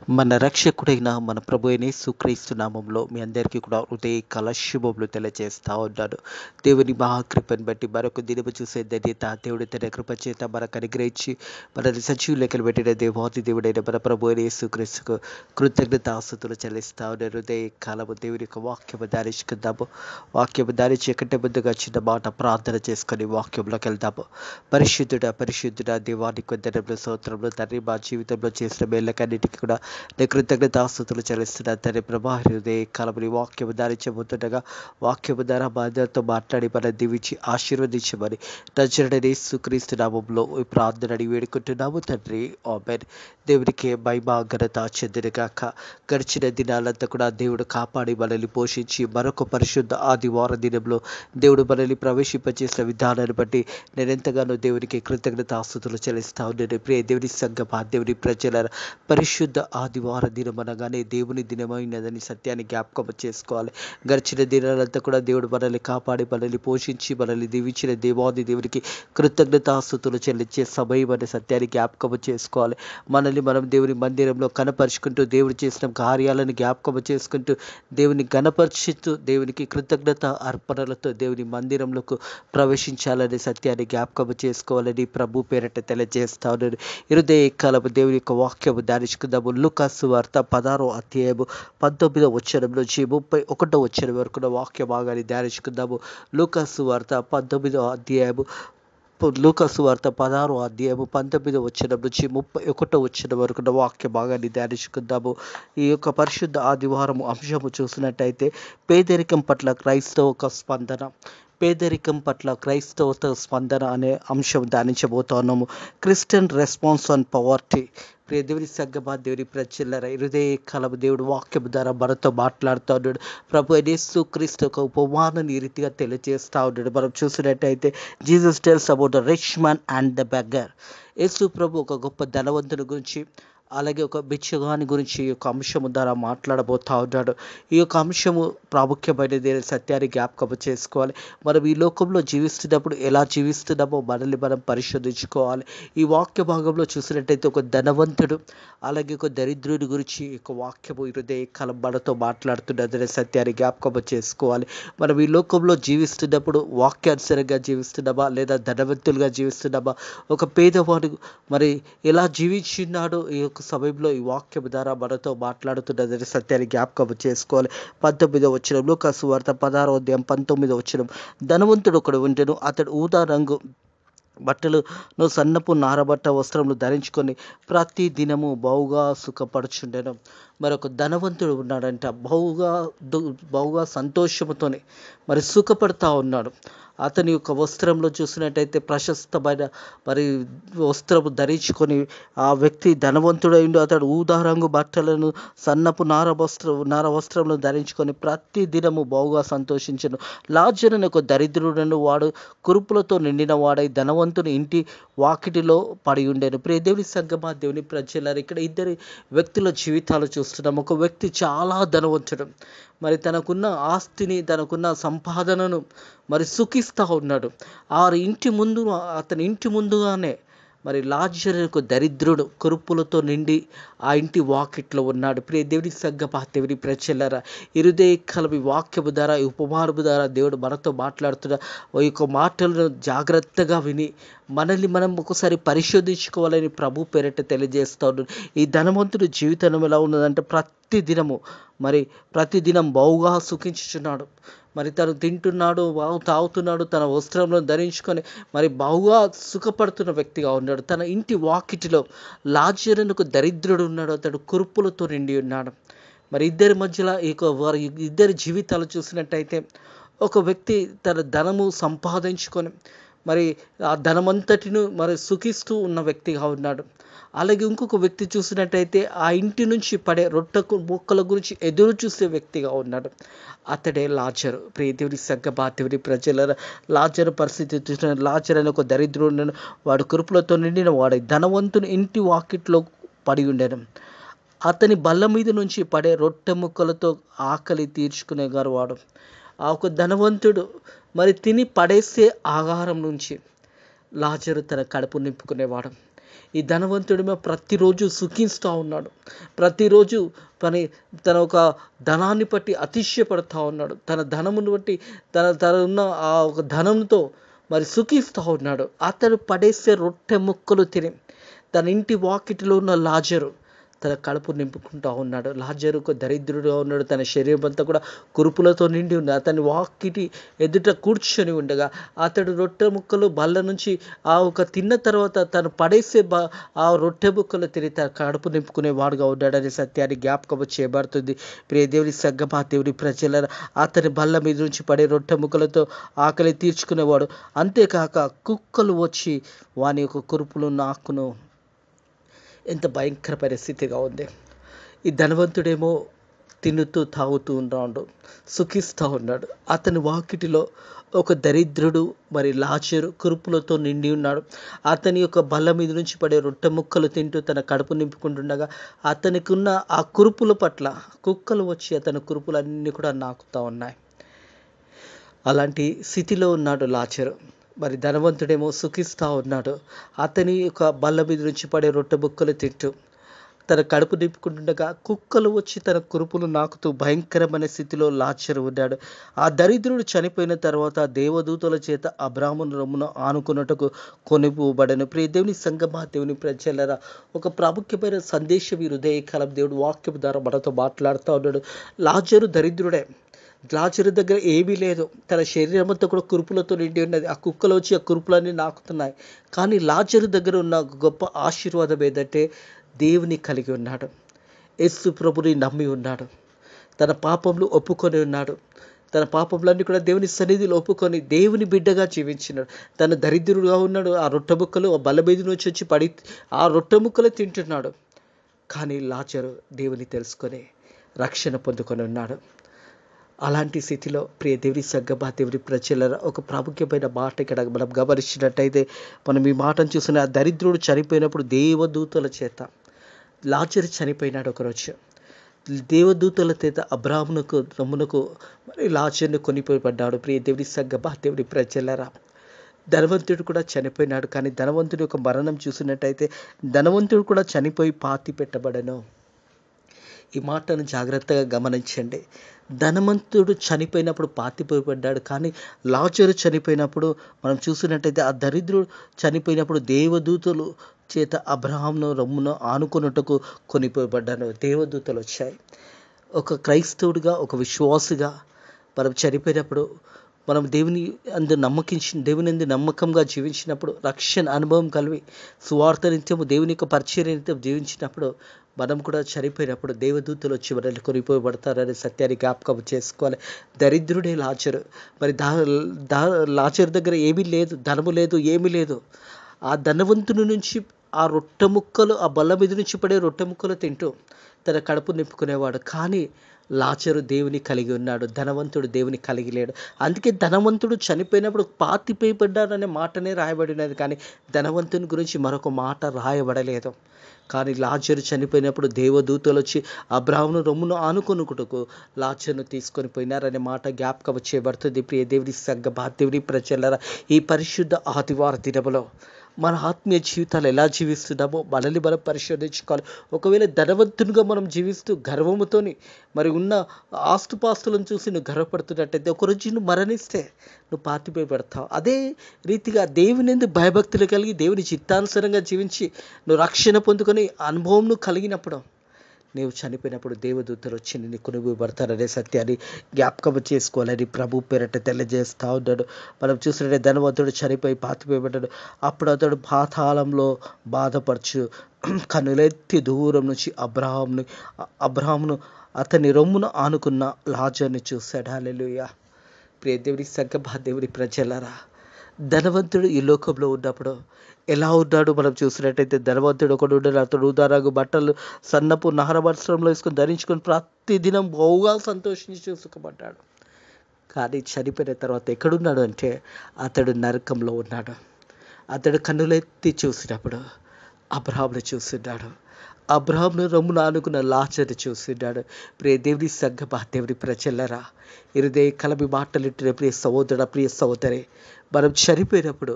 మన రక్షకుడైన మన ప్రభు అయిన యేసుక్రీస్తు నామంలో మీ అందరికీ కూడా ఉదయకాల శుభములు తెలియజేస్తా ఉన్నాను. దేవుని మహాకృపను బట్టి మరొక దినము చూసే ధన్యత దేవుడు తన కృప చేత మనకు అనుగ్రహించి మనల్ని సజీవ లెక్కలు పెట్టిన దేవాది దేవుడైన మన ప్రభు అయిన యేసుక్రీస్తుకు కృతజ్ఞతాస్తుతులు చెల్లిస్తా ఉన్నాను. ఉదయకాలము దేవుని యొక్క వాక్యము ధ్యానించుకుందాము. వాక్యము ధ్యానించే కంటే ముందుగా చిన్న మాట ప్రార్థన చేసుకొని వాక్యంలోకి వెళ్దాము. పరిశుద్ధుడ దేవానికి వందనములు స్తోత్రములు తండ్రి. మా జీవితంలో చేసిన మేళ్ళకన్నిటికీ కూడా కృతజ్ఞతాస్తుతులు చెల్లిస్తున్నా తండ్రి. ప్రభా హృదయ కాలముని వాక్యము ధ్యానించబోతుండగా వాక్యము ద్వారా మా అందరితో మాట్లాడి మన దీవించి ఆశీర్వదించమని నజరుడైన యేసుక్రీస్తు నామములో ఈ ప్రార్థన అడిగి వేడుకుంటున్నాము తండ్రి. ఆమేన్. దేవునికి మహిమ ఘనత చెందినగాక. గడిచిన దినాలంతా కూడా దేవుడు కాపాడి మనల్ని పోషించి మరొక పరిశుద్ధ ఆదివారం దినంలో దేవుడు మనల్ని ప్రవేశింపచేసిన విధానాన్ని బట్టి నేను ఎంతగానో దేవునికి కృతజ్ఞతాస్తుతులు చెల్లిస్తా ఉన్నాను. ప్రియ దేవుని సంగమా, దేవుని ప్రజల పరిశుద్ధ ఆదివార దినం అనగానే దేవుని దినమైనదని సత్యాన్ని జ్ఞాపకం చేసుకోవాలి. గడిచిన దినాలంతా కూడా దేవుడు మనల్ని కాపాడి మనల్ని పోషించి మనల్ని దీవించిన దేవాది దేవునికి కృతజ్ఞతాస్తుతులు చెల్లించే సమయం అనే సత్యాన్ని జ్ఞాపకం చేసుకోవాలి. మనల్ని మనం దేవుని మందిరంలో కనపరుచుకుంటూ దేవుడు చేసిన కార్యాలను జ్ఞాపకం చేసుకుంటూ దేవుని గణపరుచుతూ దేవునికి కృతజ్ఞత అర్పణలతో దేవుని మందిరంలోకి ప్రవేశించాలనే సత్యాన్ని జ్ఞాపకం చేసుకోవాలని ప్రభు పేరట తెలియజేస్తా ఉన్నాను. హృదయ కాలము దేవుని యొక్క వాక్యము ధ్యానించుకుందాము. లూకా సువార్త 16వ అధ్యాయము 19వ వచనం నుంచి 31వ వచనం వరకు వాక్య భాగాన్ని ధ్యానించుకుందాము. లూకా సువార్త 16వ అధ్యాయము 19వ వచనం నుంచి 31వ వచనం వరకు వాక్య భాగాన్ని ధ్యానించుకుందాము. ఈ యొక్క పరిశుద్ధ ఆదివారం అంశము చూసినట్టయితే పేదరికం పట్ల క్రైస్తవ స్పందన. పేదరికం పట్ల క్రైస్తవ స్పందన అనే అంశం ధ్యానించబోతున్నాము. Christian response on poverty. ప్రియ దేవుని సంగమా, దేవుని ప్రజలరా, హృదయ కాలము దేవుడు వాక్యం ద్వారా మనతో మాట్లాడుతూ ఉన్నాడు. ప్రభు యేసుక్రీస్తు ఒక ఉపమానాన్ని ఈ రీతిగా తెలియజేస్తూ ఉన్నాడు. మనం చూసినట్టయితే Jesus tells about the rich man and the beggar. యేసు ప్రభు ఒక గొప్ప ధనవంతుని గురించి అలాగే ఒక బిచ్చగాని గురించి ఈ యొక్క అంశము ద్వారా మాట్లాడబోతా ఉన్నాడు. ఈ యొక్క అంశము ప్రాముఖ్యమైనది సత్యాన్ని జ్ఞాపకం చేసుకోవాలి. మనం ఈ లోకంలో జీవిస్తున్నప్పుడు ఎలా జీవిస్తున్నామో మనల్ని మనం పరిశోధించుకోవాలి. ఈ వాక్య భాగంలో చూసినట్టయితే ఒక ధనవంతుడు అలాగే ఒక దరిద్రుడి గురించి ఈ యొక్క వాక్యము హృదయ కాలం మనతో మాట్లాడుతున్నదనే సత్యాన్ని జ్ఞాపకం చేసుకోవాలి. మనం ఈ లోకంలో జీవిస్తున్నప్పుడు వాక్యానుసారంగా జీవిస్తున్నామా లేదా ధనవంతులుగా జీవిస్తున్నామా? ఒక పేదవాడు మరి ఎలా జీవించినాడో ఈ యొక్క సమయంలో ఈ వాక్యం ద్వారా మనతో మాట్లాడుతున్నదని సత్యాన్ని జ్ఞాపకం చేసుకోవాలి. 19వ వచనం, లూకా సువార్త 16వ అధ్యాయం 19వ వచనం. ధనవంతుడు ఒకడు ఉండెను. అతడు ఊదా రంగు బట్టలు సన్నపు నారబట్ట వస్త్రములు ధరించుకొని ప్రతి దినము బహుగా సుఖపడుచుండెను. మరొక ధనవంతుడు ఉన్నాడంట. బహుగా సంతోషముతోనే మరి సుఖపడతా ఉన్నాడు. అతని యొక్క వస్త్రంలో చూసినట్టయితే ప్రశస్తమైన మరి వస్త్రము ధరించుకొని ఆ వ్యక్తి ధనవంతుడైండు. అతడు ఊదా రంగు బట్టలను సన్నపు నార వస్త్రములను ధరించుకొని ప్రతి దినము బహుగా సంతోషించను. లాజరు అనే ఒక దరిద్రుడను, వాడు కురుపులతో నిండిన వాడై ధనవంతుని ఇంటి వాకిటిలో పడి ఉండెను. ప్రియ దేవుని సంగమా, దేవుని ప్రజలారా, ఇక్కడ ఇద్దరి వ్యక్తుల జీవితాలు చూస్తున్నాం. ఒక వ్యక్తి చాలా ధనవంతుడు, మరి తనకున్న ఆస్తిని తనకున్న సంపాదనను మరి సుఖిస్తూ ఉన్నాడు. అతని ఇంటి ముందుగానే మరి లాజరు దరిద్రుడు కురుపులతో నిండి ఆ ఇంటి వాకిట్లో ఉన్నాడు. ప్రియ దేవుని సంగమా, దేవుని ప్రజలారా, హృదయ కలవి వాక్యము ద్వారా ఈ ఉపమానము ద్వారా దేవుడు మనతో మాట్లాడుతున్న ఈ యొక్క మాటలను జాగ్రత్తగా విని మనల్ని మనం ఒకసారి పరిశోధించుకోవాలని ప్రభు పేరిట తెలియజేస్తూ ఉన్నాడు. ఈ ధనవంతుడి జీవితం ఎలా ఉన్నదంటే ప్రతిదినం బహుగా సుఖించుచున్నాడు. మరి తను తింటున్నాడు, తాగుతున్నాడు, తన వస్త్రంలో ధరించుకొని మరి బహుగా సుఖపడుతున్న వ్యక్తిగా ఉన్నాడు. తన ఇంటి వాకిటిలో లాజరు అనే ఒక దరిద్రుడు ఉన్నాడు. అతడు కురుపులతో నిండి ఉన్నాడు. మరి ఇద్దరి మధ్యలో వారి ఇద్దరి జీవితాలు చూసినట్టయితే ఒక వ్యక్తి తన ధనము సంపాదించుకొని మరి ఆ ధనమంతటిను మరి సుఖిస్తూ ఉన్న వ్యక్తిగా ఉన్నాడు. అలాగే ఇంకొక వ్యక్తి చూసినట్టయితే ఆ ఇంటి నుంచి పడే మొక్కల గురించి ఎదురు చూసే వ్యక్తిగా ఉన్నాడు. అతడే లాజరు. ప్రియ దేవుని సంగమా, దేవుని ప్రజల లాజరు పరిస్థితి చూసిన లాజరు అనే ఒక దరిద్రుడు, వాడు కురుపులతో నిండిన వాడు ధనవంతుని ఇంటి వాకిట్లో పడి ఉండెను. అతని బల్ల మీద నుంచి పడే రొట్టె ముక్కలతో ఆకలి తీర్చుకునేగారు వాడు. ఆ ఒక ధనవంతుడు మరి తిని పడేసే ఆహారం నుంచి లాజరు తన కడుపు నింపుకునేవాడు. ఈ ధనవంతుడేమో ప్రతిరోజు సుఖిస్తూ ఉన్నాడు. ప్రతిరోజు పని తన ఒక ధనాన్ని బట్టి అతిశయపడతా ఉన్నాడు. తన ధనమును బట్టి తన ఉన్న ఆ ఒక ధనంతో మరి సుఖిస్తూ ఉన్నాడు. అతడు పడేసే రొట్టె ముక్కలు తిని తన ఇంటి వాకిటిలో ఉన్న లాజరు తన కడుపు నింపుకుంటూ ఉన్నాడు. లాజరు ఒక దరిద్రుడుగా ఉన్నాడు. తన శరీరం అంతా కూడా కురుపులతో నిండి ఉంది. అతని వాకిటి ఎదుట కూర్చొని ఉండగా అతడు రొట్టె ముక్కలు బల్ల నుంచి ఆ ఒక తిన్న తర్వాత తను పడేసే ఆ రొట్టె ముక్కలు తిని తన కడుపు నింపుకునే వాడుగా ఉన్నాడనే సత్యాన్ని జ్ఞాపకం చేయబడుతుంది. ప్రియ దేవుని సంగమా, దేవుని ప్రజల అతని బల్ల మీద నుంచి పడే రొట్టె ముక్కలతో ఆకలి తీర్చుకునేవాడు. అంతేకాక కుక్కలు వచ్చి వాని యొక్క కురుపులు నాకును. ఎంత భయంకర పరిస్థితిగా ఉంది. ఈ ధనవంతుడేమో తినుతూ తాగుతూ ఉన్నాడు, సుఖిస్తూ ఉన్నాడు. అతని వాకిటిలో ఒక దరిద్రుడు మరి లాజరు కురుపులతో నిండి ఉన్నాడు. అతని యొక్క బల్ల మీద నుంచి పడే రొట్టె ముక్కలు తింటూ తన కడుపు నింపుకుంటుండగా అతనికి ఉన్న ఆ కురుపుల పట్ల కుక్కలు వచ్చి అతని కురుపులన్నీ కూడా నాకుతూ ఉన్నాయి. అలాంటి స్థితిలో ఉన్నాడు లాజరు. మరి ధనవంతుడేమో సుఖిస్తూ ఉన్నాడు. అతని యొక్క బల్ల మీద నుంచి పడే రొట్టె ముక్కలు తింటూ తన కడుపు నింపుకుంటుండగా కుక్కలు వచ్చి తన కురుపులు నాకుతూ భయంకరమైన స్థితిలో లాజరు ఉన్నాడు. ఆ దరిద్రుడు చనిపోయిన తర్వాత దేవదూతల చేత అబ్రాహాము రొమ్మును ఆనుకున్నట్టుకు కొనిపోబడను. ప్రియ దేవుని సంగమా, దేవుని ప్రజలరా, ఒక ప్రాముఖ్యమైన సందేశం ఈ హృదయకాలం దేవుడు వాక్యం ద్వారా మనతో మాట్లాడుతూ ఉన్నాడు. లాజరు దరిద్రుడే. లాజరు దగ్గర ఏమీ లేదు. తన శరీరం అంతా కూడా కురుపులతో నిండి ఉన్నది. ఆ కుక్కలు వచ్చి ఆ కురుపులన్నీ నాకుతున్నాయి. కానీ లాజరు దగ్గర ఉన్న గొప్ప ఆశీర్వాదం ఏంటంటే దేవుని కలిగి ఉన్నాడు. యేసు ప్రభుని నమ్మి ఉన్నాడు. తన పాపములు ఒప్పుకొని ఉన్నాడు. తన పాపములన్నీ కూడా దేవుని సన్నిధిలో ఒప్పుకొని దేవుని బిడ్డగా జీవించినాడు. తన దరిద్రుడుగా ఉన్నాడు. ఆ రొట్టె ముక్కలు ఆ బల్ల మీద నుంచి వచ్చి పడి ఆ రొట్టె ముక్కలు తింటున్నాడు. కానీ లాజరు దేవుని తెలుసుకొని రక్షణ పొందుకొని ఉన్నాడు. అలాంటి స్థితిలో ప్రియ దేవుని సంగమా, దేవుని ప్రజల ఒక ప్రాముఖ్యమైన మాట ఇక్కడ మనం గమనించినట్టయితే మనం ఈ మాటను చూసిన దరిద్రుడు చనిపోయినప్పుడు దేవదూతల చేత లాజరు చనిపోయినాడు. ఒకరోజు దేవదూతల చేత అబ్రాహామునకు రొమ్మునకు మరి లాజరును కొనిపోబడ్డాడు. ప్రియ దేవుని సంగమా, దేవుని ప్రజలరా, ధనవంతుడు కూడా చనిపోయినాడు. కానీ ధనవంతుడి యొక్క మరణం చూసినట్టయితే ధనవంతుడు కూడా చనిపోయి పాతి పెట్టబడను. ఈ మాటను జాగ్రత్తగా గమనించండి. ధనవంతుడు చనిపోయినప్పుడు పాతిపోయబడ్డాడు. కానీ లాజరు చనిపోయినప్పుడు మనం చూసినట్టయితే ఆ దరిద్రుడు చనిపోయినప్పుడు దేవదూతలు చేత అబ్రాహామును రొమ్మును ఆనుకున్నట్టుకు కొనిపోయబడ్డాను. దేవదూతలు వచ్చాయి. ఒక క్రైస్తవుడిగా, ఒక విశ్వాసిగా మనం చనిపోయినప్పుడు మనం దేవుని అందు నమ్మకంగా జీవించినప్పుడు, రక్షణ అనుభవం కలిగి సువార్త నిత్యము దేవుని యొక్క పరిచర్య నిత్యం జీవించినప్పుడు మనం కూడా చనిపోయినప్పుడు దేవదూతలు వచ్చి మనల్ని కొనిపోబడతారనే సత్యాన్ని జ్ఞాపకం చేసుకోవాలి. దరిద్రుడే లాజరు. మరి లాజరు దగ్గర ఏమీ లేదు, ధనము లేదు, ఏమీ లేదు. ఆ ధనవంతుని నుంచి ఆ రొట్టె ముక్కలు, ఆ బల్ల మీద నుంచి పడే రొట్టె ముక్కలు తింటూ తన కడుపు నింపుకునేవాడు. కానీ లాజరు దేవుని కలిగి ఉన్నాడు. ధనవంతుడు దేవుని కలిగి లేడు. అందుకే ధనవంతుడు చనిపోయినప్పుడు పాతిపోయబడ్డాడనే మాటనే రాయబడినది. కానీ ధనవంతుని గురించి మరొక మాట రాయబడలేదు. కానీ లాజరు చనిపోయినప్పుడు దేవదూతలు వచ్చి అబ్రాహామును రొమ్మును ఆనుకొనుటకు లాజరును తీసుకొని పోయినారనే మాట జ్ఞాపకం చేయబడుతుంది. ప్రియ దేవుని సంగమా, దేవుని ప్రజలరా, ఈ పరిశుద్ధ ఆదివార దినములో మన ఆత్మీయ జీవితాలు ఎలా జీవిస్తున్నామో మనల్ని మనం పరిశోధించుకోవాలి. ఒకవేళ ధనవంతునిగా మనం జీవిస్తూ గర్వముతోని మరి ఉన్న ఆస్తుపాస్తులను చూసి నువ్వు గర్వపడుతున్నట్టయితే ఒకరోజు నువ్వు మరణిస్తే నువ్వు పాతిపోయబడతావు. అదే రీతిగా దేవుని యందు భయభక్తులు కలిగి దేవుని చిత్తానుసారంగా జీవించి నువ్వు రక్షణ పొందుకొని అనుభవం నువ్వు కలిగినప్పుడు నీవు చనిపోయినప్పుడు దేవదూతలు వచ్చి నిన్ను కొనుగోబడతారనే సత్యాన్ని జ్ఞాపకం చేసుకోవాలని ప్రభు పేరట తెలియజేస్తూ ఉన్నాడు. మనం చూసినట్టే ధనవంతుడు చనిపోయి పాతిపోయబడ్డాడు. అప్పుడు అతడు పాతాళంలో బాధపరచు కనులెత్తి దూరం నుంచి అబ్రాహామును అతని రొమ్మును ఆనుకున్న లాజరుని చూశాడు. హల్లెలూయా. ప్రియ దేవుని సంగమా, దేవుని ప్రజలరా, ధనవంతుడు ఈ లోకంలో ఉన్నప్పుడు ఎలా ఉన్నాడు మనం చూసినట్టయితే ధనవంతుడు ఒకడు ఉన్నాడు. అతడు ఉదారంగా బట్టలు సన్నపు నహర వస్త్రంలో వేసుకొని ధరించుకొని ప్రతిదినం బహుగా సంతోషించి చూసుకుపడ్డాడు. కానీ చనిపోయిన తర్వాత ఎక్కడున్నాడు అంటే అతడు నరకంలో ఉన్నాడు. అతడు కన్నులెత్తి చూసినప్పుడు అబ్రాహామును చూస్తున్నాడు. అబ్రాహామును రొమ్మును ఆనుకున్న లాజరును చూస్తున్నాడు. ప్రియ దేవుని సంగమా, దేవుని ప్రజలరా, హృదయ కలమి మాటలిట్టిన ప్రియ సహోదరుడా, ప్రియ సహోదరి, మనం చనిపోయినప్పుడు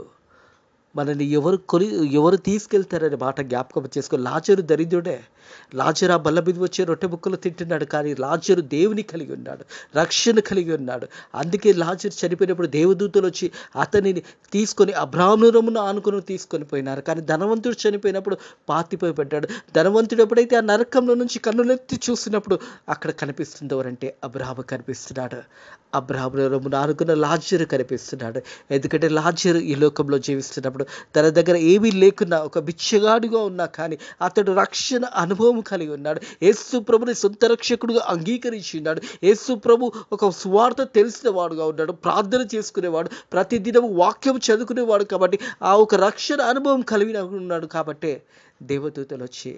మనల్ని ఎవరు తీసుకెళ్తారనే మాట జ్ఞాపకం చేసుకో. లాజరు దరిద్రుడే. లాజరు ఆ బల్ల మీద వచ్చి రొట్టె ముక్కలు తింటున్నాడు, కానీ లాజరు దేవుని కలిగి ఉన్నాడు, రక్షణ కలిగి ఉన్నాడు. అందుకే లాజరు చనిపోయినప్పుడు దేవదూతలు వచ్చి అతనిని తీసుకొని అబ్రాహాము రొమ్మున ఆనుకొని తీసుకొని పోయినారు. కానీ ధనవంతుడు చనిపోయినప్పుడు పాతిపోయి పడ్డాడు. ధనవంతుడు ఎప్పుడైతే ఆ నరకంలో నుంచి కన్నులెత్తి చూసినప్పుడు అక్కడ కనిపిస్తుంది ఎవరంటే అబ్రాహాము కనిపిస్తున్నాడు. అబ్రాహాము రొమ్మున ఆనుకున్న లాజరు కనిపిస్తున్నాడు. ఎందుకంటే లాజరు ఈ లోకంలో జీవిస్తున్నప్పుడు తన దగ్గర ఏమీ లేకున్నా, ఒక బిచ్చగాడుగా ఉన్నా కానీ అతడు రక్షణ అనుభవం కలిగి ఉన్నాడు. యేసు ప్రభుని సొంత రక్షకుడుగా అంగీకరించి ఉన్నాడు. యేసు ప్రభు ఒక సువార్త తెలిసిన వాడుగా ఉన్నాడు, ప్రార్థన చేసుకునేవాడు, ప్రతిదినం వాక్యం చదువుకునేవాడు. కాబట్టి ఆ ఒక రక్షణ అనుభవం కలిగి ఉన్నాడు. కాబట్టి దేవదూతలు వచ్చి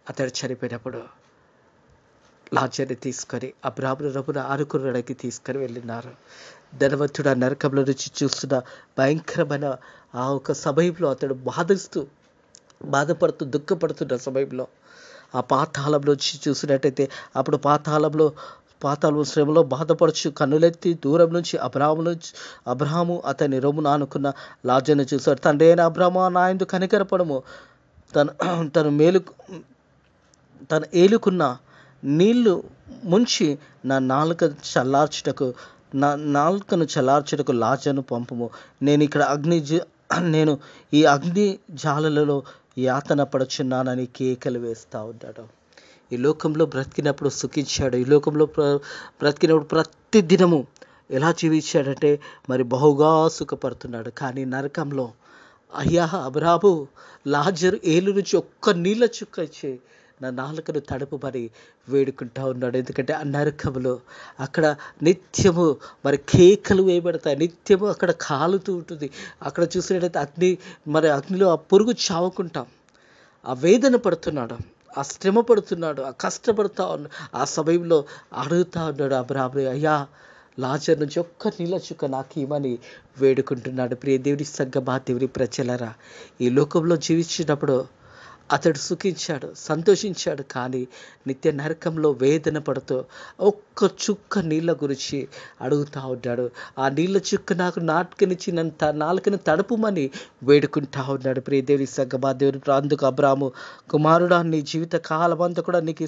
అతడు చనిపోయినప్పుడు లాజరుని తీసుకొని అబ్రాహాము రొమ్మున ఆనుకునడానికి తీసుకొని వెళ్ళినారు. ధనవంతుడు ఆ నరకంలో నుంచి చూస్తున్న భయంకరమైన ఆ ఒక సమయంలో అతడు బాధపడుతూ దుఃఖపడుతున్న సమయంలో ఆ పాతాళంలో వచ్చి చూసినట్టయితే అప్పుడు పాతాళం శ్రమలో బాధపడుచు కన్నులెత్తి దూరం నుంచి అబ్రాహాము అతని రొమ్మున ఆనుకున్న లాజరును చూశాడు. తండ్రి అయిన అబ్రాహాము, నా యందు కనికరపడము, తను ఏలుకున్న నీళ్లు ముంచి నా నాలుకను చల్లార్చుటకు లాజరును పంపుము. నేను ఈ అగ్ని జ్వాలలలో యాతన పడుచున్నానని కేకలు వేస్తా ఉన్నాడు. ఈ లోకంలో బ్రతికినప్పుడు సుఖించాడు. ఈ లోకంలో బ్రతికినప్పుడు ప్రతి దినము ఎలా జీవించాడంటే మరి బహుగా సుఖపడుతున్నాడు. కానీ నరకంలో అయ్యా అబ్రాహాము, లాజరు ఏలు నుంచి ఒక్క నీళ్ళ చుక్క ఇచ్చి నా నాలుకను తడుపుమని వేడుకుంటా ఉన్నాడు. ఎందుకంటే ఆ నరకంలో అక్కడ నిత్యము మరి కేకలు వేయబడతాయి, నిత్యము అక్కడ కాలుతూ ఉంటుంది. అక్కడ చూసినట్టయితే అగ్నిలో ఆ పురుగు చావుకుంటాం. ఆ వేదన పడుతున్నాడు, ఆ శ్రమ పడుతున్నాడు, ఆ కష్టపడుతూ ఉన్నాడు. ఆ సమయంలో అడుగుతా ఉన్నాడు అబ్రాహాము, అయ్యా లాజరు నుంచి ఒక్క నీళ్ళ చుక్క నాకు ఇవ్వమని వేడుకుంటున్నాడు. ప్రియ దేవుని సంగమా, దేవుని ప్రజలారా, ఈ లోకంలో జీవించినప్పుడు అతడు సుఖించాడు, సంతోషించాడు. కానీ నిత్య నరకంలో వేదన పడుతూ ఒక్క చుక్క నీళ్ళ గురించి అడుగుతూ ఉన్నాడు. ఆ నీళ్ళ చుక్క నాకు నాటకనిచ్చి నాలుకని తడుపుమని వేడుకుంటా ఉన్నాడు. ప్రియ దేవుని సంగమా, దేవుని అందుకు అబ్రాహాము, కుమారుడా, నీ జీవిత కాలం అంతా కూడా నీకు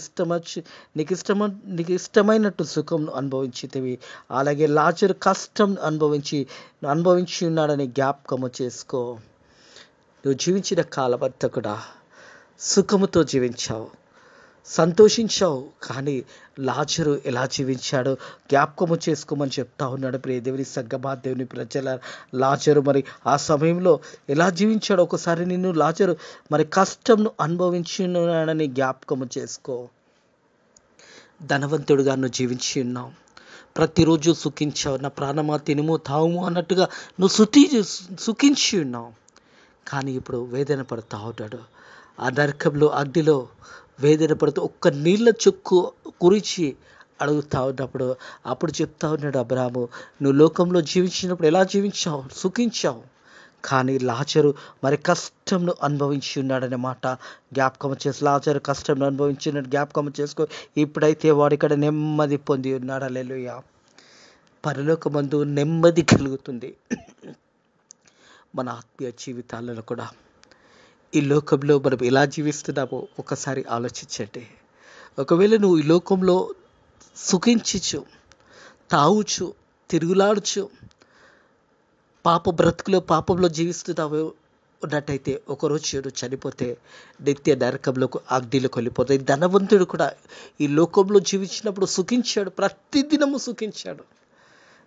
ఇష్టమైనట్టు సుఖం అనుభవించితివి, అలాగే లాజరు కష్టం అనుభవించి ఉన్నాడని జ్ఞాపకము చేసుకో. నువ్వు జీవించిన కాలం అంతా కూడా సుఖముతో జీవించావు, సంతోషించావు. కానీ లాజరు ఎలా జీవించాడో జ్ఞాపకము చేసుకోమని చెప్తా ఉన్నాడు. ప్రియ దేవుని సంగమా, దేవుని ప్రజల, లాజరు మరి ఆ సమయంలో ఎలా జీవించాడో ఒకసారి నిన్ను లాజరు మరి కష్టంను అనుభవించున్నాడని జ్ఞాపకము చేసుకో. ధనవంతుడుగా నువ్వు జీవించి ఉన్నావు, ప్రతిరోజు సుఖించావు. నా ప్రాణమా తినుము తావుము అన్నట్టుగా నువ్వు సుఖించి ఉన్నావు. కానీ ఇప్పుడు వేదన పడుతూ ఉన్నాడు. ఆ నరకంలో అగ్నిలో వేదన పడుతూ ఒక్క నీళ్ళ చుక్కు గురించి అడుగుతా ఉన్నప్పుడు అప్పుడు చెప్తా ఉన్నాడు అబ్రాహాము, నువ్వు లోకంలో జీవించినప్పుడు ఎలా జీవించావు, సుఖించావు. కానీ లాజరు మరి కష్టంను అనుభవించి ఉన్నాడనే మాట జ్ఞాపకం చేసి, లాజరు కష్టంను అనుభవించిన జ్ఞాపకం చేసుకో. ఇప్పుడైతే వాడు ఇక్కడ నెమ్మది పొంది ఉన్నాడు. హల్లెలూయా. పరలోకమందు నెమ్మది కలుగుతుంది. మన ఆత్మీయ జీవితాలలో కూడా ఈ లోకంలో మనం ఎలా జీవిస్తున్నామో ఒకసారి ఆలోచించండి. ఒకవేళ నువ్వు ఈ లోకంలో సుఖించచ్చు, తాగుచు, తిరుగులాడుచు, పాపంలో జీవిస్తున్నావు ఉన్నట్టయితే ఒకరోజు నువ్వు చనిపోతే నిత్య నరకంలోకి అగ్నిలోకి వెళ్ళిపోతాయి. ధనవంతుడు కూడా ఈ లోకంలో జీవించినప్పుడు సుఖించాడు, ప్రతిదినము సుఖించాడు,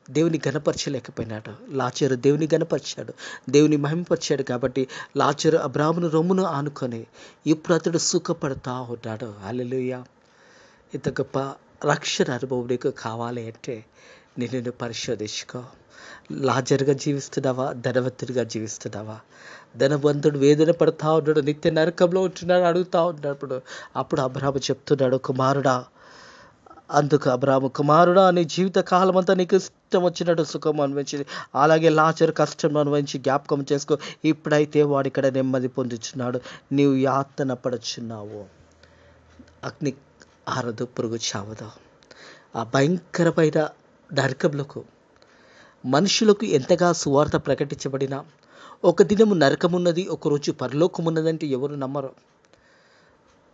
దేవుని గణపరచలేకపోయినాడు. లాజరు దేవుని గణపరిచాడు, దేవుని మహిమపరిచాడు. కాబట్టి లాజరు అబ్రాహామును రొమ్మును ఆనుకొని ఇప్పుడు అతడు సుఖపడతా ఉన్నాడు. హల్లెలూయా. ఇంత గొప్ప రక్షణ అనుభవం నీకు కావాలి అంటే నిన్ను పరిశోధించుకో. లాజరుగా జీవిస్తున్నావా, ధనవంతుడిగా జీవిస్తున్నావా? ధనవంతుడు వేదన పడుతూ ఉన్నాడు, నిత్య నరకంలో ఉంటున్నాడు, అడుగుతూ ఉన్నప్పుడు అప్పుడు అబ్రాహాము చెప్తున్నాడు, కుమారుడా, అందుకు అబ్రాహాము, కుమారుడా, నీ జీవిత కాలం అంతా నీకు ఇష్టం వచ్చినట్టు సుఖం అనుభవించి, అలాగే లాజరు కష్టం అనుభవించి జ్ఞాపకం చేసుకో. ఇప్పుడైతే వాడు ఇక్కడ నెమ్మది పొందుచున్నాడు, నీవు యాతన పడుచున్నావు. అగ్ని ఆరదు, పురుగు చావదు. ఆ భయంకరమైన నరకంలోకి మనుషులకు ఎంతగా సువార్త ప్రకటించబడినా, ఒక దినము నరకమున్నది, ఒకరోజు పరలోకం ఉన్నదంటే ఎవరు నమ్మరు.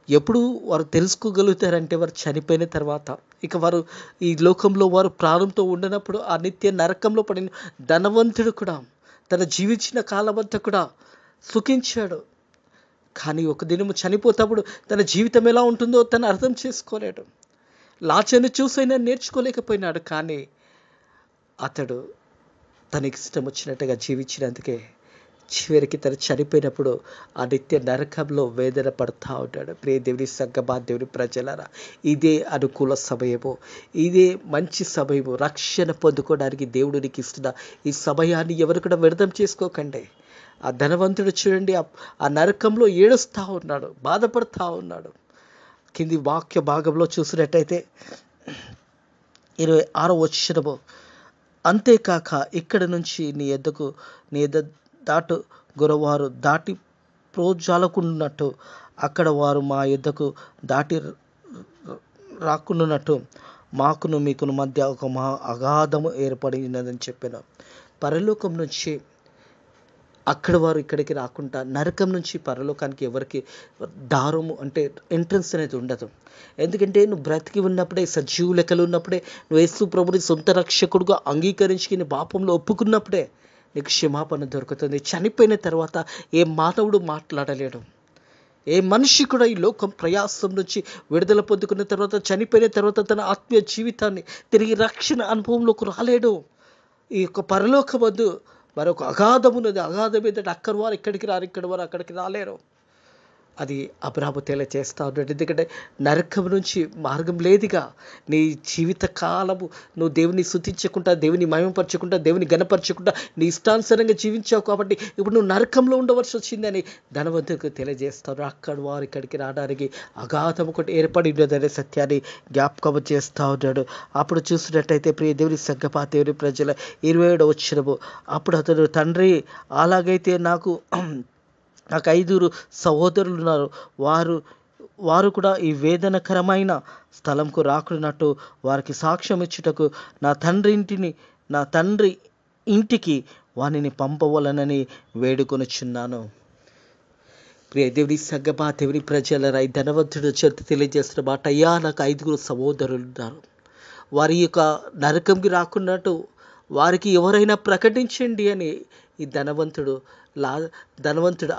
ఎప్పుడు వారు తెలుసుకోగలుగుతారంటే వారు చనిపోయిన తర్వాత. ఇక వారు ఈ లోకంలో వారు ప్రాణంతో ఉండనప్పుడు ఆ నిత్య నరకంలో పడిన ధనవంతుడు కూడా తన జీవించిన కాలమంతా కూడా సుఖించాడు. కానీ ఒక దినము చనిపోతాప్పుడు తన జీవితం ఎలా ఉంటుందో తను అర్థం చేసుకోలేడు. లాజరును చూసైనా నేర్చుకోలేకపోయినాడు. కానీ అతడు తనకి ఇష్టం వచ్చినట్టుగా జీవించినందుకే చివరికి తను చనిపోయినప్పుడు ఆ నిత్య నరకంలో వేదన పడుతూ ఉంటాడు. ప్రియ దేవుని సంగమా, దేవుని ప్రజలారా, ఇదే అనుకూల సమయము, ఇదే మంచి సమయము. రక్షణ పొందుకోవడానికి దేవుడు నీకు ఇస్తున్న ఈ సమయాన్ని ఎవరు కూడా వ్యర్థం చేసుకోకండి. ఆ ధనవంతుడు చూడండి, ఆ నరకంలో ఏడుస్తూ ఉన్నాడు, బాధపడుతూ ఉన్నాడు. కింది వాక్య భాగంలో చూసినట్టయితే 26వ వచనము, అంతేకాక ఇక్కడ నుంచి నీ యొద్ద దాటు గురవారు దాటి ప్రోజాలకున్నట్టు అక్కడ వారు మా యొద్దకు దాటి రాకున్నట్టు మాకును మీకును మధ్య ఒక మహా అగాధము ఏర్పడినదని చెప్పాను. పరలోకం నుంచి అక్కడ వారు ఇక్కడికి రాకుండా నరకం నుంచి పరలోకానికి ఎవరికి దారము అంటే ఎంట్రన్స్ అనేది ఉండదు. ఎందుకంటే నువ్వు బ్రతికి ఉన్నప్పుడే, సజీవు లెక్కలు ఉన్నప్పుడే, నువ్వు యేసు ప్రభుని సొంత రక్షకుడుగా అంగీకరించుకుని పాపంలో ఒప్పుకున్నప్పుడే నీకు క్షమాపణ దొరుకుతుంది. చనిపోయిన తర్వాత ఏ మానవుడు మాట్లాడలేడు. ఏ మనిషి కూడా ఈ లోకం ప్రయాసం నుంచి విడుదల పొందుకున్న తర్వాత చనిపోయిన తర్వాత తన ఆత్మీయ జీవితాన్ని తిరిగి రక్షణ అనుభవంలోకి రాలేడు. ఈ యొక్క పరలోకమందు మరొక అగాధం ఉన్నది. అగాధం ఏంటంటే అక్కడి వారు ఇక్కడికి రారు, ఇక్కడి వారు అక్కడికి రాలేరు. అది అబ్రాహాము తెలియజేస్తా ఉన్నాడు. ఎందుకంటే నరకం నుంచి మార్గం లేదుగా. నీ జీవిత కాలము నువ్వు దేవుని స్తుతించకుండా, దేవుని మహిమపరచకుండా, దేవుని గణపరచకుండా నీ ఇష్టానుసారంగా జీవించావు కాబట్టి ఇప్పుడు నువ్వు నరకంలో ఉండవలసి వచ్చిందని ధనవంతులకు తెలియజేస్తాను. అక్కడి వారు ఇక్కడికి రావడానికి అగాధం ఒకటి ఏర్పడి ఉన్నదనే సత్యాన్ని జ్ఞాపకం చేస్తూ ఉన్నాడు. అప్పుడు చూసినట్టయితే ప్రియ దేవుని సంగమా, దేవుని ప్రజల 27వ వచనము, అప్పుడు అతడు, తండ్రి, అలాగైతే నాకు 5 సహోదరులు ఉన్నారు. వారు కూడా ఈ వేదనకరమైన స్థలంకు రాకున్నట్టు వారికి సాక్ష్యం ఇచ్చుటకు నా తండ్రి ఇంటికి వానిని పంపవలనని వేడుకొనుచున్నాను. ప్రియ దేవుని సంగమా, దేవుని ప్రజలరా, ఈ ధనవంతుడు చెత్త తెలియజేస్తున్న మాట, అయ్యా నాకు 5 సహోదరులు ఉన్నారు. వారి యొక్క నరకంకి రాకున్నట్టు వారికి ఎవరైనా ప్రకటించండి అని ఈ ధనవంతుడు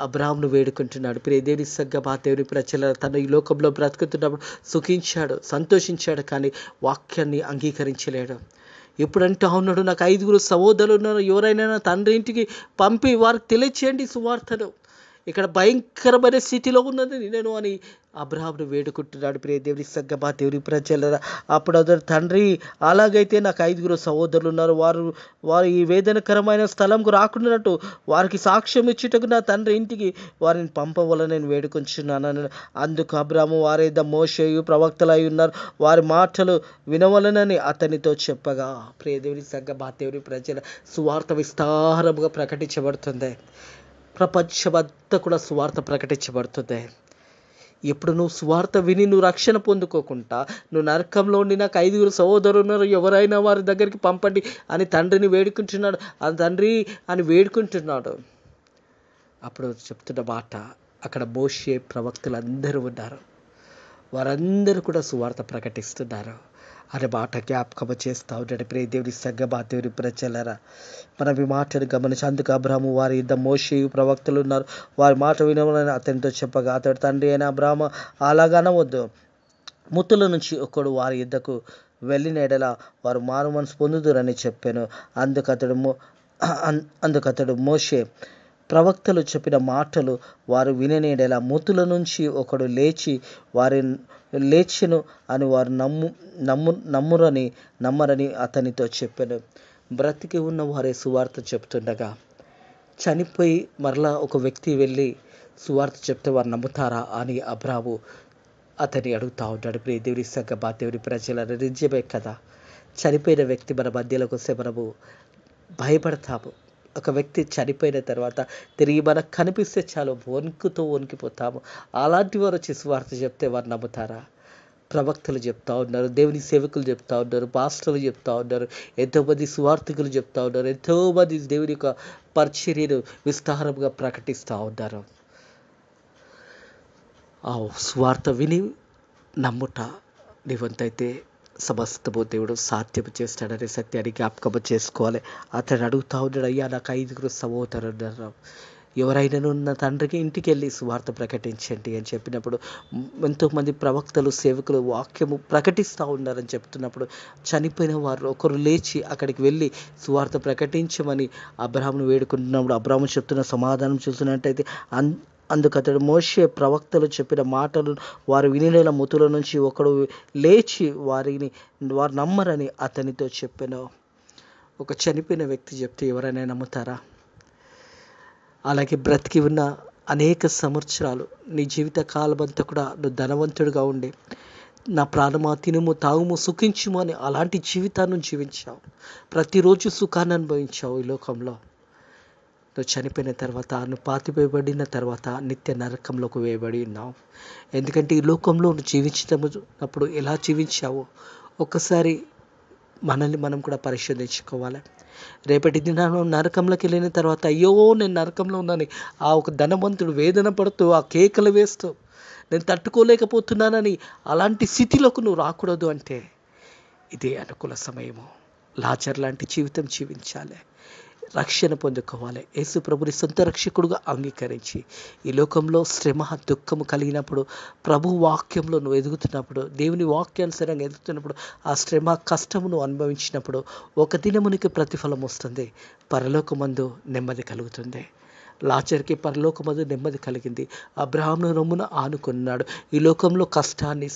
అబ్రాహామును వేడుకుంటున్నాడు. ప్రియ దేవుని సంగమా, దేవుని ప్రజల, తను ఈ లోకంలో బ్రతుకుతున్నప్పుడు సుఖించాడు, సంతోషించాడు, కానీ వాక్యాన్ని అంగీకరించలేడు. ఎప్పుడంటే ఉన్నాడు, నాకు 5 సహోదరులు ఉన్నారు, ఎవరైనా నా తండ్రి ఇంటికి పంపి వారికి తెలియచేయండి సువార్తను. ఇక్కడ భయంకరమైన స్థితిలో ఉన్నది నేను అని అబ్రాహామును వేడుకుంటున్నాడు. ప్రియ దేవుని సంగమా, దేవుని ప్రజలరా, అప్పుడు అతడు, తండ్రి, అలాగైతే నాకు 5 సహోదరులు ఉన్నారు. వారు ఈ వేదనకరమైన స్థలంకు రాకున్నట్టు వారికి సాక్ష్యం ఇచ్చుటకు నా తండ్రి ఇంటికి వారిని పంపవలని నేను వేడుకొంచున్నాను. అందుకు అబ్రాహాము, వారేదో మోషేయు ప్రవక్తలు అయి ఉన్నారు, వారి మాటలు వినవలనని అతనితో చెప్పగా. ప్రియ దేవుని సంగమా, దేవుని ప్రజల, సువార్త విస్తారముగా ప్రకటించబడుతుంది. ప్రపంచమంతా కూడా సువార్త ప్రకటించబడుతుంది. ఎప్పుడు నువ్వు సువార్త విని నువ్వు రక్షణ పొందుకోకుండా నువ్వు నరకంలో ఉండి నాకు 5 సహోదరులు ఉన్నారు, ఎవరైనా వారి దగ్గరికి పంపండి అని తండ్రిని వేడుకుంటున్నాడు. ఆ తండ్రి అని వేడుకుంటున్నాడు. అప్పుడు చెప్తున్న మాట, అక్కడ మోషే ప్రవక్తలు అందరూ ఉన్నారు, వారందరూ కూడా సువార్త ప్రకటిస్తున్నారు అనే మాట జ్ఞాపకం చేస్తూ ఉంటాడు. ప్రియ దేవుని సంగమా, దేవుని ప్రజలరా, మనం ఈ మాటను గమనించి, అందుకు అబ్రాహాము, వారి యుద్ధ మోషేయు ప్రవక్తలు ఉన్నారు, వారి మాట వినవలని అతనితో చెప్పగా. అతడు, తండ్రి అయిన అబ్రాహాము, అలాగనవద్దు, ముత్తుల నుంచి ఒకడు వారి యుద్ధకు వెళ్ళిన ఎడల వారు మారు మనసు పొందుదురని చెప్పాను. అందుకతడు మోషే ప్రవక్తలు చెప్పిన మాటలు వారు విననేడేలా ముతుల నుంచి ఒకడు లేచెను అని వారు నమ్మరని అతనితో చెప్పాను. బ్రతికి ఉన్న వారే సువార్త చెప్తుండగా చనిపోయి మరలా ఒక వ్యక్తి వెళ్ళి సువార్త చెప్తే వారు నమ్ముతారా అని అబ్రాహాము అతన్ని అడుగుతూ ఉంటాడు. ప్రియ దేవుని సంగమా, దేవుని ప్రజల, నిజమే కదా. చనిపోయిన వ్యక్తి మన మధ్యలోకి వస్తే మనము భయపడతాము. ఒక వ్యక్తి చనిపోయిన తర్వాత తిరిగి మనకు కనిపిస్తే చాలు వణికిపోతాము. అలాంటి వారు వచ్చి సువార్త చెప్తే వారు నమ్ముతారా? ప్రవక్తలు చెప్తా ఉన్నారు, దేవుని సేవకులు చెప్తా ఉన్నారు, పాస్టర్లు చెప్తా ఉన్నారు, ఎంతోమంది సువార్థికులు చెప్తా ఉన్నారు, ఎంతోమంది దేవుని యొక్క పరిచర్యను విస్తారంగా ప్రకటిస్తూ ఉన్నారు. ఆ సువార్త విని నమ్ముట నీ వంతైతే సమస్తము దేవుడు సాధ్యము చేస్తాడనే సత్యాన్ని జ్ఞాపకము చేసుకోవాలి. అతను అడుగుతా ఉన్నాడు, అయ్యా నాకు 5 సహోదరులు, ఎవరైనాను నా తండ్రికి ఇంటికి వెళ్ళి సువార్త ప్రకటించండి అని చెప్పినప్పుడు ఎంతోమంది ప్రవక్తలు సేవకులు వాక్యము ప్రకటిస్తూ ఉన్నారని చెప్తున్నప్పుడు చనిపోయిన వారు ఒకరు లేచి అక్కడికి వెళ్ళి సువార్త ప్రకటించమని అబ్రాహామును వేడుకుంటున్నప్పుడు అబ్రాహాము చెప్తున్న సమాధానం చూసినట్టయితే అందుకు అతడు మోషే ప్రవక్తలు చెప్పిన మాటలు వారు వినిన ముతుల నుంచి ఒకడు లేచి వారు నమ్మరని అతనితో చెప్పాను. ఒక చనిపోయిన వ్యక్తి చెప్తే ఎవరైనా నమ్ముతారా? అలాగే బ్రతికి ఉన్న అనేక సంవత్సరాలు నీ జీవిత కాలమంతా కూడా నువ్వు ధనవంతుడిగా ఉండి నా ప్రాణమా తినుము తాగుము సుఖించుము అని అలాంటి జీవితాన్ని జీవించావు. ప్రతిరోజు సుఖాన్ని అనుభవించావు. ఈ లోకంలో నువ్వు చనిపోయిన తర్వాత, నువ్వు పాతివేయబడిన తర్వాత నిత్య నరకంలోకి వేయబడి ఉన్నావు. ఎందుకంటే ఈ లోకంలో నువ్వు జీవించినప్పుడు ఎలా జీవించావో ఒక్కసారి మనల్ని మనం కూడా పరిశోధించుకోవాలి. రేపటి దినాల్లో నరకంలోకి వెళ్ళిన తర్వాత అయ్యో నేను నరకంలో ఉన్నాను ఆ ఒక ధనవంతుడు వేదన పడుతూ ఆ కేకలు వేస్తూ నేను తట్టుకోలేకపోతున్నానని అలాంటి స్థితిలోకి నువ్వు రాకూడదు అంటే ఇదే అనుకూల సమయము. లాజర్ లాంటి జీవితం జీవించాలి, రక్షణ పొందుకోవాలి, యేసు ప్రభుని సొంత రక్షకుడుగా అంగీకరించి ఈ లోకంలో శ్రమ దుఃఖము కలిగినప్పుడు ప్రభు వాక్యంలో నువ్వు ఎదుగుతున్నప్పుడు, దేవుని వాక్యానుసారంగా ఎదుగుతున్నప్పుడు, ఆ శ్రమ కష్టమును అనుభవించినప్పుడు ఒక దినమునికి ప్రతిఫలం వస్తుంది, పరలోకమందు నెమ్మది కలుగుతుంది. లాజర్కి పరలోకమందు నెమ్మది కలిగింది. అబ్రహామును రొమ్మున ఆనుకున్నాడు. ఈ లోకంలో కష్టాన్ని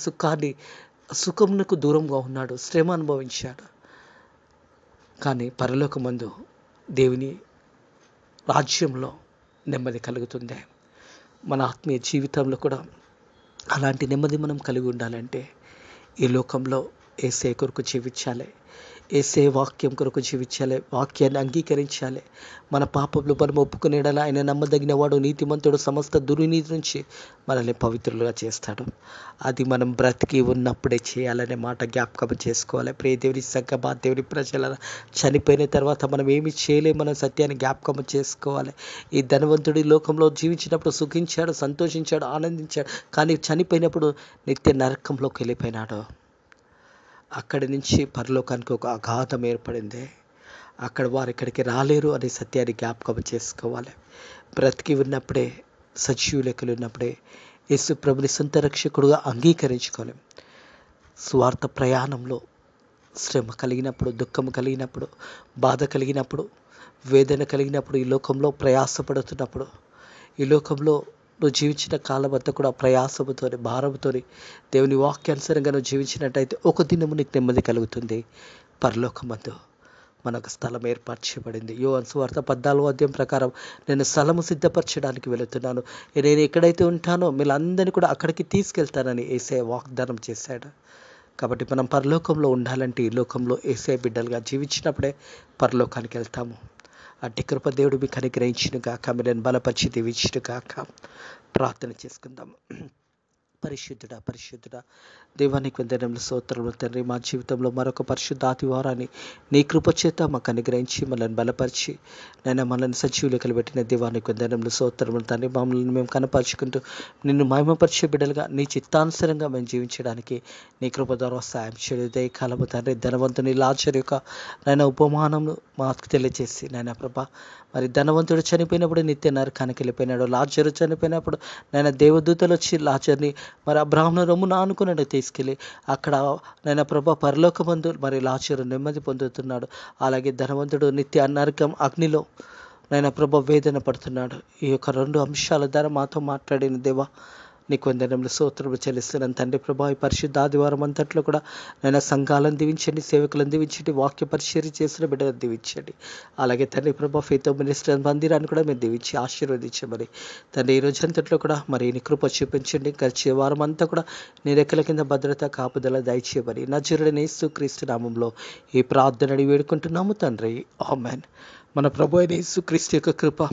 సుఖమునకు దూరంగా ఉన్నాడు, శ్రమ అనుభవించాడు. కానీ పరలోకమందు దేవుని రాజ్యంలో నెమ్మది కలుగుతుంది. మన ఆత్మీయ జీవితంలో కూడా అలాంటి నెమ్మది మనం కలిగి ఉండాలంటే ఈ లోకంలో యేసయ్య కొరకు జీవించాలి, యేసయ్య వాక్యం కొరకు జీవించాలి, వాక్యాన్ని అంగీకరించాలి. మన పాపంలో మనం ఒప్పుకునేలా ఆయన నమ్మదగిన వాడు, నీతిమంతుడు, సమస్త దుర్నీతి నుంచి మనల్ని పవిత్రులుగా చేస్తాడు. అది మనం బ్రతికి ఉన్నప్పుడే చేయాలనే మాట జ్ఞాపకం చేసుకోవాలి. ప్రియ దేవుని సంగమా, దేవుని ప్రజల చనిపోయిన తర్వాత మనం ఏమి చేయలేమన్న సత్యాన్ని జ్ఞాపకం చేసుకోవాలి. ఈ ధనవంతుడి లోకంలో జీవించినప్పుడు సుఖించాడు, సంతోషించాడు, ఆనందించాడు. కానీ చనిపోయినప్పుడు నిత్య నరకంలోకి వెళ్ళిపోయినాడు. అక్కడి నుంచి పరలోకానికి ఒక అగాధం ఏర్పడింది. అక్కడ వారు ఇక్కడికి రాలేరు అనే సత్యాన్ని జ్ఞాపకం చేసుకోవాలి. బ్రతికి ఉన్నప్పుడే, సజీవ లెక్కలు ఉన్నప్పుడే యేసు ప్రభుని సొంత రక్షకుడుగా అంగీకరించుకోవాలి. స్వార్థ ప్రయాణంలో శ్రమ కలిగినప్పుడు, దుఃఖం కలిగినప్పుడు, బాధ కలిగినప్పుడు, వేదన కలిగినప్పుడు, ఈ లోకంలో ప్రయాసపడుతున్నప్పుడు, ఈ లోకంలో నువ్వు జీవించిన కాలం అంతా కూడా ప్రయాసముతో, భారంతో దేవుని వాక్యానుసారంగా నువ్వు జీవించినట్టయితే ఒక దినము నీకు నెమ్మది కలుగుతుంది. పరలోకమందు మనకు స్థలం ఏర్పరచబడింది. యోహాను సువార్త 14వ అధ్యాయం ప్రకారం నేను స్థలము సిద్ధపరచడానికి వెళుతున్నాను, నేను ఎక్కడైతే ఉంటానో మీరందరినీ కూడా అక్కడికి తీసుకెళ్తానని యేసయ్య వాగ్దానం చేశాడు. కాబట్టి మనం పరలోకంలో ఉండాలంటే ఈ లోకంలో యేసయ్య బిడ్డలుగా జీవించినప్పుడే పరలోకానికి వెళ్తాము. అట్టి కృప దేవుడు మీకు అనుగ్రహించును గాక, మీరు బలపరిచి దీవించును గాక. ప్రార్థన చేసుకుందాం. పరిశుద్ధుడా దేవానికి వందనములు, స్తోత్రములు తండ్రి. మా జీవితంలో మరొక పరిశుద్ధ ఆదివారాన్ని నీ కృప చేత మాకు అనుగ్రహించి మనల్ని బలపరిచి మనల్ని సజీవులు కలిపెట్టిన దేవానికి వందనములు, స్తోత్రములు తండ్రి. మమ్మల్ని మేము కనపరుచుకుంటూ నిన్ను మహిమపరిచే బిడ్డలుగా నీ చిత్తానుసారంగా మేము జీవించడానికి నీ కృప ద్వారా సాయం చేయడు. దయకాలము తండ్రి, ధనవంతుని లాజరు యొక్క ఉపమానం మాకు తెలియజేసి ప్రభా, మరి ధనవంతుడు చనిపోయినప్పుడు నిత్య నరకానికి వెళ్ళిపోయినాడు. లాజరు చనిపోయినప్పుడు దేవదూతలు వచ్చి లాజర్ని మరి అబ్రాహామును రొమ్మున ఆనుకున్నాడు, తీసుకెళ్ళి అక్కడ ప్రభా పరలోకమందు మరి లాజరు నెమ్మది పొందుతున్నాడు. అలాగే ధనవంతుడు నిత్య నరకం అగ్నిలో ప్రభా వేదన పడుతున్నాడు. ఈ యొక్క 2 అంశాల ద్వారా మాతో మాట్లాడిన దేవా నీకు వందనములు, స్తోత్రములు చెల్లిస్తున్నాను తండ్రి. ప్రభా ఈ పరిశుద్ధ ఆదివారం అంతట్లో కూడా సంఘాలను దీవించండి, సేవకులను దీవించండి, వాక్య పరిచర్య చేసిన బిడ్డలను దీవించండి. అలాగే తండ్రి ప్రభా ఫెయిత్ మినిస్టర్ మందిరాన్ని కూడా మీరు దీవించి ఆశీర్వదించమని తండ్రి ఈ రోజు అంతట్లో కూడా మరి నీ కృప చూపించండి. గడిచే వారం అంతా కూడా నీ రెక్కల కింద భద్రత కాపుదల దయచేయమని నజరుడైన యేసుక్రీస్తు నామములో ఈ ప్రార్థనని వేడుకుంటున్నాము తండ్రి, ఆమేన్. మన ప్రభు అయిన యేసుక్రీస్తు యొక్క కృప,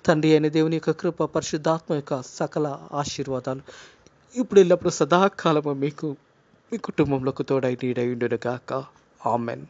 తండ్రి అయిన దేవుని యొక్క కృప, పరిశుద్ధాత్మ యొక్క సకల ఆశీర్వాదాలు ఇప్పుడు ఎల్లప్పుడూ సదాకాలము మీకు మీ కుటుంబంలోకి తోడై నీడై ఉండును గాక. ఆమెన్.